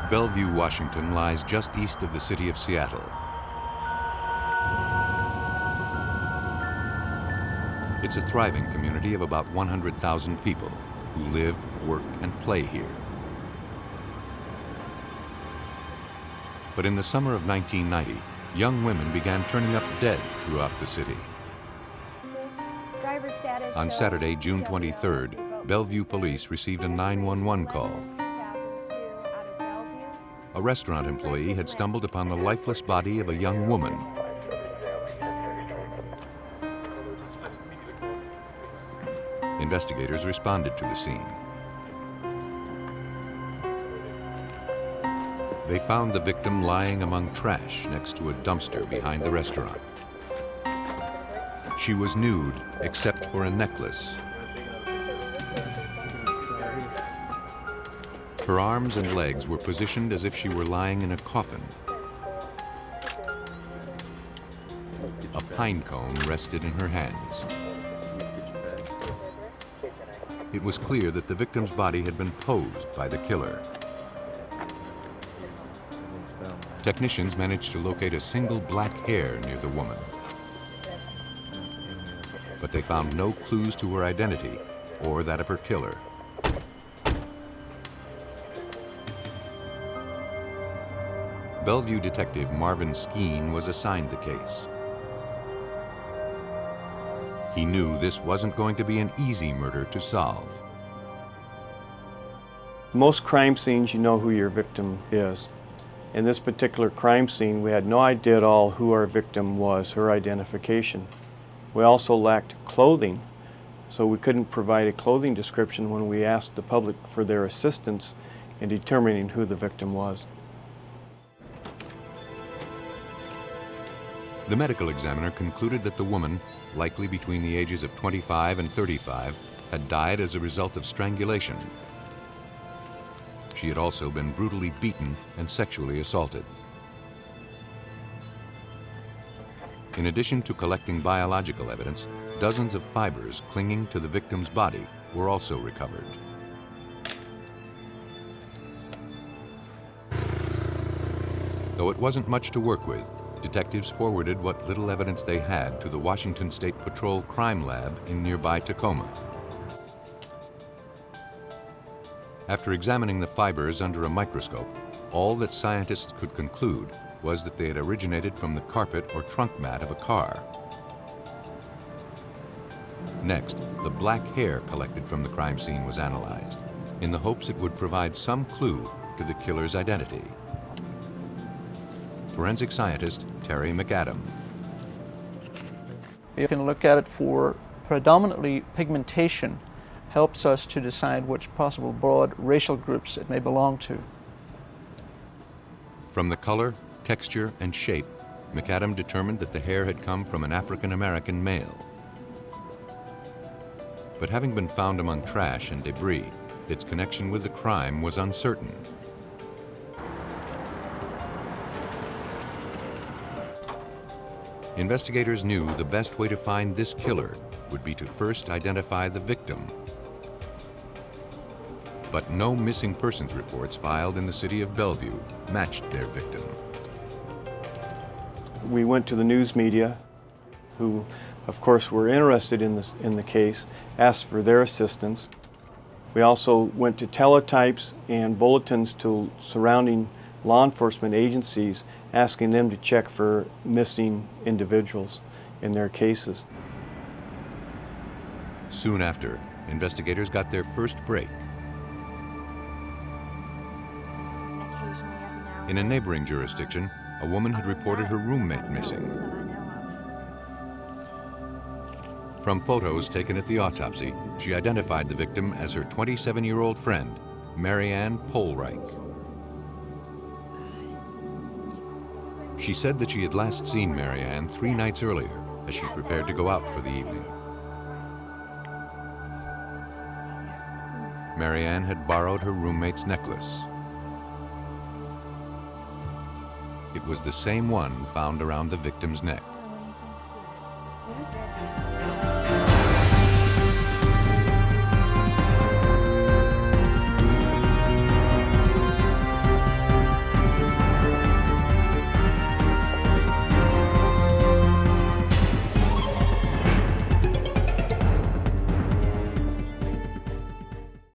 Bellevue, Washington lies just east of the city of Seattle. It's a thriving community of about 100,000 people who live, work, and play here. But in the summer of 1990, young women began turning up dead throughout the city. On Saturday, June 23rd, Bellevue police received a 911 call. A restaurant employee had stumbled upon the lifeless body of a young woman. Investigators responded to the scene. They found the victim lying among trash next to a dumpster behind the restaurant. She was nude except for a necklace. Her arms and legs were positioned as if she were lying in a coffin. A pine cone rested in her hands. It was clear that the victim's body had been posed by the killer. Technicians managed to locate a single black hair near the woman. But they found no clues to her identity or that of her killer. Bellevue detective Marvin Skeen was assigned the case. He knew this wasn't going to be an easy murder to solve. Most crime scenes, you know who your victim is. In this particular crime scene, we had no idea at all who our victim was, her identification. We also lacked clothing, so we couldn't provide a clothing description when we asked the public for their assistance in determining who the victim was. The medical examiner concluded that the woman, likely between the ages of 25 and 35, had died as a result of strangulation. She had also been brutally beaten and sexually assaulted. In addition to collecting biological evidence, dozens of fibers clinging to the victim's body were also recovered. Though it wasn't much to work with, detectives forwarded what little evidence they had to the Washington State Patrol Crime Lab in nearby Tacoma. After examining the fibers under a microscope, all that scientists could conclude was that they had originated from the carpet or trunk mat of a car. Next, the black hair collected from the crime scene was analyzed, in the hopes it would provide some clue to the killer's identity. Forensic scientist Terry McAdam. You can look at it for predominantly pigmentation, helps us to decide which possible broad racial groups it may belong to. From the color, texture, and shape, McAdam determined that the hair had come from an African-American male. But having been found among trash and debris, its connection with the crime was uncertain. Investigators knew the best way to find this killer would be to first identify the victim. But no missing persons reports filed in the city of Bellevue matched their victim. We went to the news media, who of course were interested in the case, asked for their assistance. We also went to teletypes and bulletins to surrounding law enforcement agencies, asking them to check for missing individuals in their cases. Soon after, investigators got their first break. In a neighboring jurisdiction, a woman had reported her roommate missing. From photos taken at the autopsy, she identified the victim as her 27-year-old friend, Marianne Polreich. She said that she had last seen Marianne 3 nights earlier as she prepared to go out for the evening. Marianne had borrowed her roommate's necklace. It was the same one found around the victim's neck.